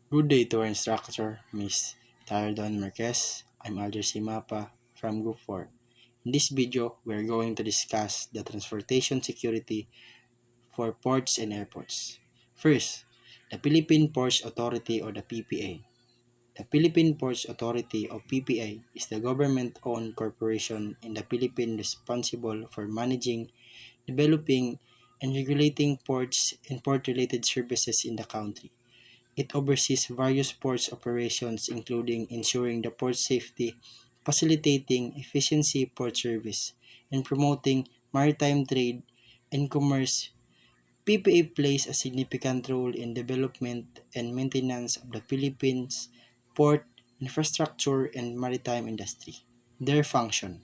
Good day to our instructor, Miss Tardon Marquez. I'm Alder Simapa from Group 4. In this video, we're going to discuss the transportation security for ports and airports. First, the Philippine Ports Authority or the PPA. The Philippine Ports Authority or PPA is the government-owned corporation in the Philippines responsible for managing, developing, and regulating ports and port-related services in the country. It oversees various ports operations including ensuring the port safety, facilitating efficiency port service, and promoting maritime trade and commerce. PPA plays a significant role in development and maintenance of the Philippines port infrastructure and maritime industry. Their function.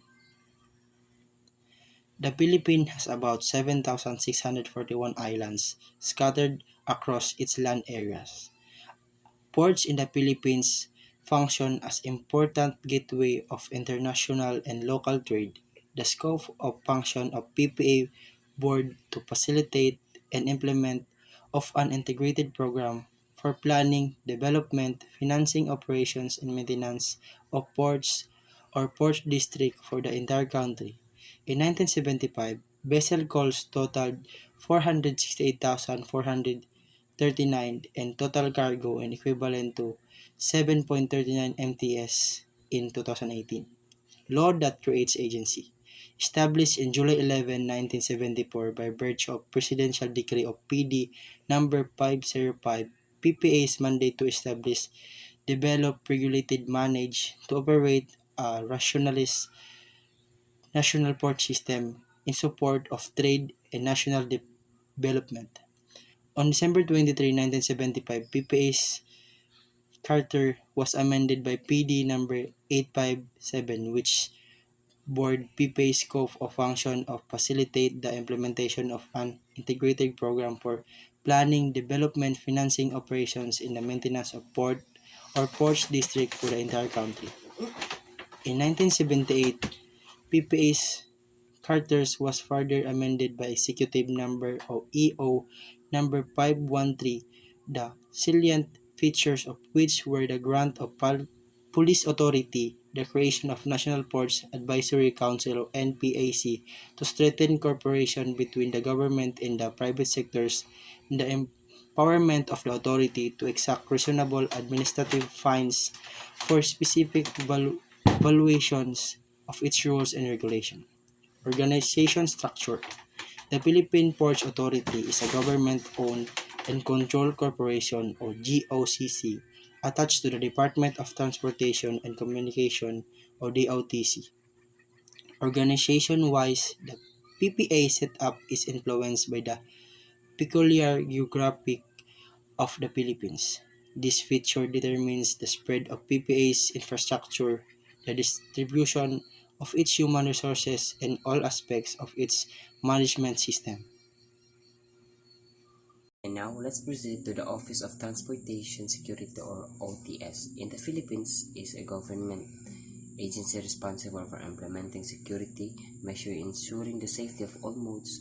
The Philippines has about 7,641 islands scattered across its land areas. Ports in the Philippines function as important gateway of international and local trade. The scope of function of PPA board to facilitate and implement of an integrated program for planning, development, financing operations and maintenance of ports or port district for the entire country. In 1975, vessel calls totaled 468,439 and total cargo and equivalent to 7.39 MTS in 2018. Law that creates agency. Established in July 11, 1974 by virtue of Presidential Decree of PD number 505, PPA's mandate to establish, develop, regulate, manage, to operate a rationalist national port system in support of trade and national development. On December 23, 1975, PPA's charter was amended by PD number 857 which board PPA's scope of function of facilitate the implementation of an integrated program for planning, development, financing operations in the maintenance of port or ports district for the entire country. In 1978, PPA's Carter's was further amended by Executive Number or EO Number 513, the salient features of which were the grant of police authority, the creation of National Ports Advisory Council or NPAC to strengthen cooperation between the government and the private sectors, and the empowerment of the authority to exact reasonable administrative fines for specific valuations of its rules and regulations. Organization structure. The Philippine Ports Authority is a government-owned and controlled corporation or GOCC attached to the Department of Transportation and Communication or DOTC. Organization-wise, the PPA setup is influenced by the peculiar geographic of the Philippines. This feature determines the spread of PPA's infrastructure, the distribution of its human resources, and all aspects of its management system. And now let's proceed to the Office of Transportation Security or OTS. In the Philippines is a government agency responsible for implementing security measures ensuring the safety of all modes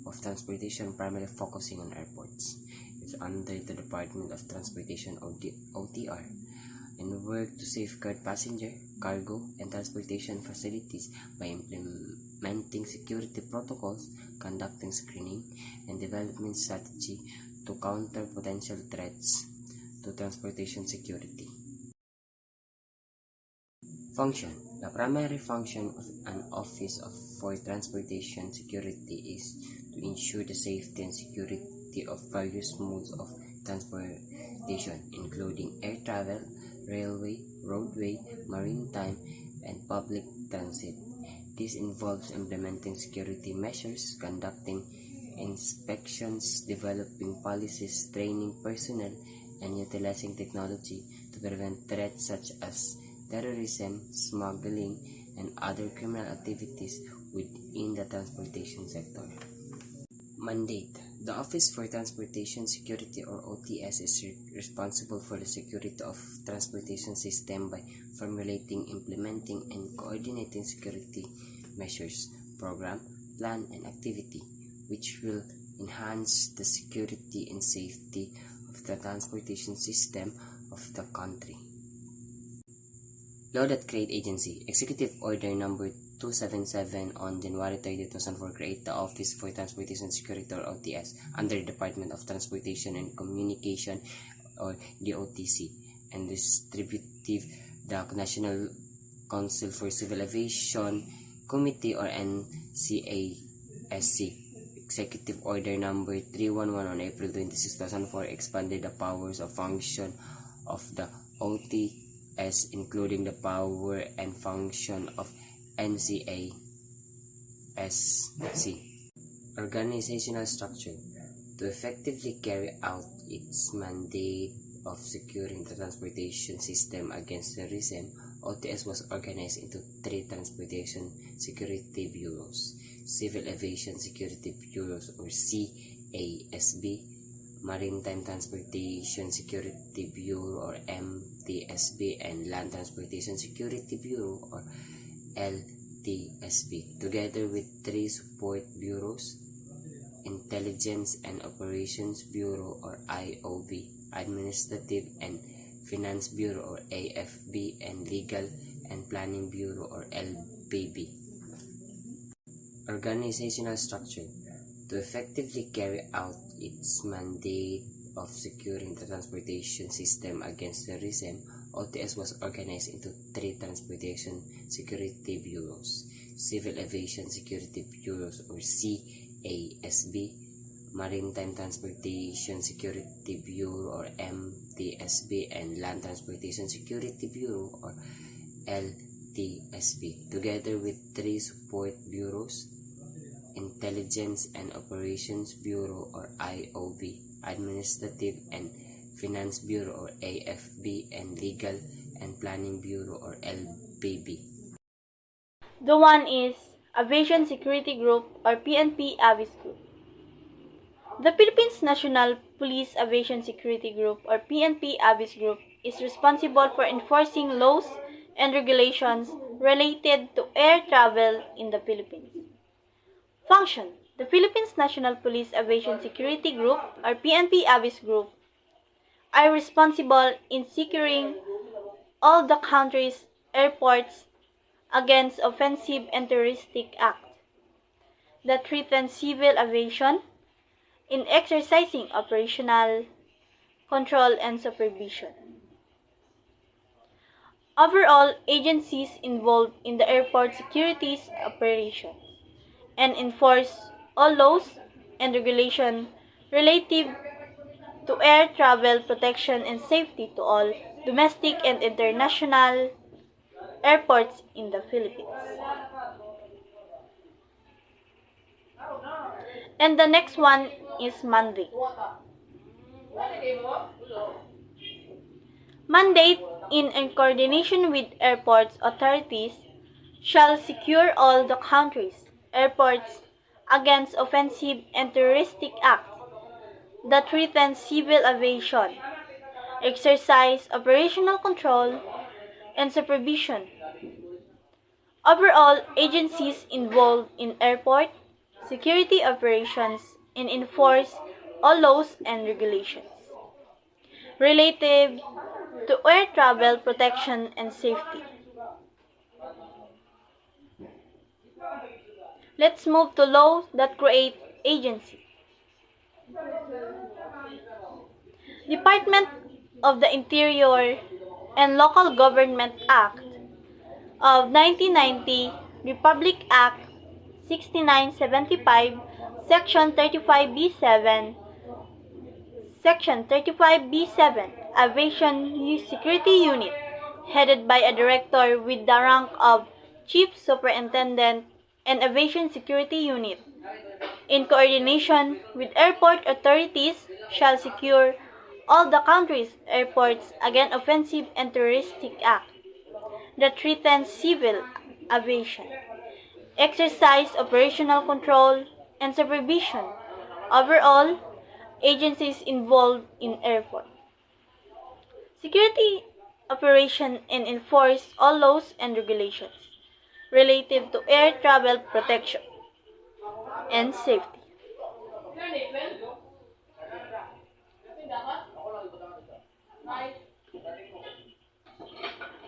of transportation, primarily focusing on airports. It's under the Department of Transportation or the OTR and work to safeguard passenger, cargo, and transportation facilities by implementing security protocols, conducting screening, and development strategy to counter potential threats to transportation security. Function. The primary function of an office for transportation security is to ensure the safety and security of various modes of transportation, including air travel, railway, roadway, maritime, and public transit. This involves implementing security measures, conducting inspections, developing policies, training personnel, and utilizing technology to prevent threats such as terrorism, smuggling, and other criminal activities within the transportation sector. Mandate. The Office for Transportation Security or OTS is responsible for the security of transportation system by formulating, implementing, and coordinating security measures, program, plan, and activity, which will enhance the security and safety of the transportation system of the country. Law that create agency. Executive Order Number 277 on January 30, 2004 create the Office for Transportation Security or OTS under the Department of Transportation and Communication or DOTC and distributive the National Council for Civil Aviation Committee or NCASC. Executive Order Number 311 on April 26, 2004 expanded the powers of function of the OTS including the power and function of NCASC. Organizational structure. To effectively carry out its mandate of securing the transportation system against terrorism, OTS was organized into three transportation security bureaus: Civil Aviation Security Bureaus or CASB, Maritime Transportation Security Bureau or MTSB, and Land Transportation Security Bureau or LTSB, together with three support bureaus: Intelligence and Operations Bureau or IOB, Administrative and Finance Bureau or AFB, and Legal and Planning Bureau or LPB. Organizational structure. To effectively carry out its mandate of securing the transportation system against terrorism, OTS was organized into three transportation security bureaus: Civil Aviation Security Bureaus or CASB, Maritime Transportation Security Bureau or MTSB, and Land Transportation Security Bureau or LTSB, together with three support bureaus: Intelligence and Operations Bureau or IOB, Administrative and Finance Bureau or AFB, and Legal and Planning Bureau or LPB. The one is Aviation Security Group or PNP Avis Group. The Philippines National Police Aviation Security Group or PNP Avis Group is responsible for enforcing laws and regulations related to air travel in the Philippines. Function: the Philippines National Police Aviation Security Group or PNP Avis Group are responsible in securing all the country's airports against offensive and terroristic acts that threaten civil aviation in exercising operational control and supervision. Overall, agencies involved in the airport securities operations and enforce all laws and regulations relative to air travel protection and safety to all domestic and international airports in the Philippines. And the next one is mandate. Mandate, in coordination with airports authorities, shall secure all the country's airports against offensive and terroristic acts that threaten civil aviation, exercise operational control and supervision. Overall, agencies involved in airport security operations and enforce all laws and regulations related to air travel protection and safety. Let's move to laws that create agency. Department of the Interior and Local Government Act of 1990, Republic Act 6975, Section 35B7, Section 35B7, Aviation Security Unit, headed by a director with the rank of Chief Superintendent and Aviation Security Unit, in coordination with airport authorities, shall secure all the country's airports against offensive and terroristic acts that threaten civil aviation, exercise operational control and supervision over all agencies involved in airport security operation and enforce all laws and regulations relative to air travel protection and safety.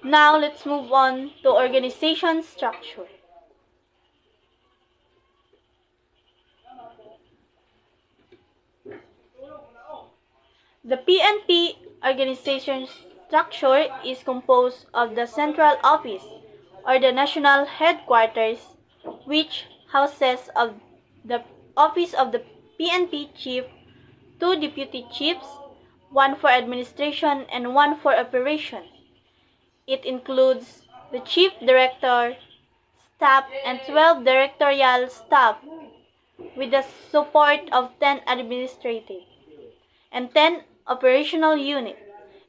Now let's move on to organization structure. The PNP organization structure is composed of the central office, or the national headquarters, which houses of the office of the PNP chief, two deputy chiefs, one for administration and one for operation. It includes the chief director, staff, and 12 directorial staff, with the support of 10 administrative and 10 operational units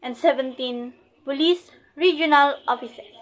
and 17 police regional offices.